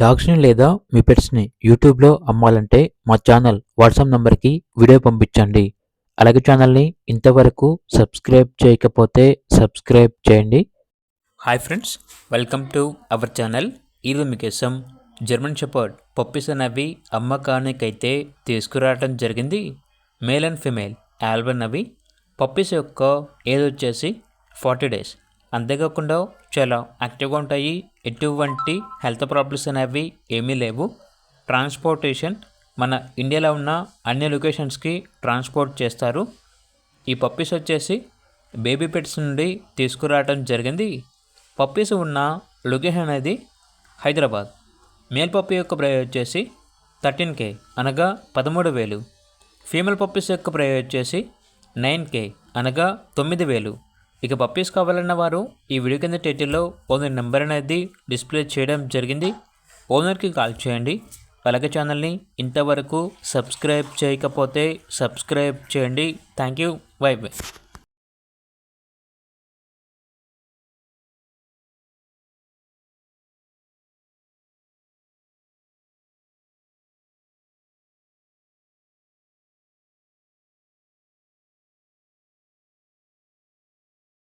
డాగ్స్‌ని లేదా మీ పెట్స్‌ని యూట్యూబ్‌లో అమ్మాలంటే మా ఛానల్ వాట్సాప్ నంబర్‌కి వీడియో పంపించండి. అలాగే ఛానల్‌ని ఇంతవరకు సబ్స్క్రైబ్ చేయకపోతే సబ్స్క్రైబ్ చేయండి. Hi friends, welcome to our channel. ఈరోజు మీకోసం జర్మన్ షెపర్డ్ పప్పీస్ అనేవి అమ్మకానికైతే తీసుకురావడం జరిగింది. మేల్ అండ్ ఫిమేల్ ఆల్బన్ అవి. పప్పీస్ యొక్క ఏజ్ వచ్చేసి 40 డేస్. అంతేకాకుండా చాలా యాక్టివ్గా ఉంటాయి. ఎటువంటి హెల్త్ ప్రాబ్లమ్స్ అనేవి ఏమీ లేవు. ట్రాన్స్పోర్టేషన్ మన ఇండియాలో ఉన్న అన్ని లొకేషన్స్కి ట్రాన్స్పోర్ట్ చేస్తారు. ఈ పప్పీస్ వచ్చేసి బేబీ పెట్స్ నుండి తీసుకురావడం జరిగింది. పప్పీస్ ఉన్న లొకేషన్ అనేది హైదరాబాద్. మేల్ పప్పీ యొక్క ప్రైస్ వచ్చేసి 13K అనగా 13,000. ఫీమేల్ పప్పీస్ యొక్క ప్రైస్ వచ్చేసి 9K అనగా 9,000. ఇక పప్పీస్ కావాలన్న వారు ఈ వీడియో కింద టైటిల్లో ఓనర్ నెంబర్ అనేది డిస్ప్లే చేయడం జరిగింది. ఓనర్కి కాల్ చేయండి. అలాగే ఛానల్ని ఇంతవరకు సబ్స్క్రైబ్ చేయకపోతే సబ్స్క్రైబ్ చేయండి. Thank you. By by.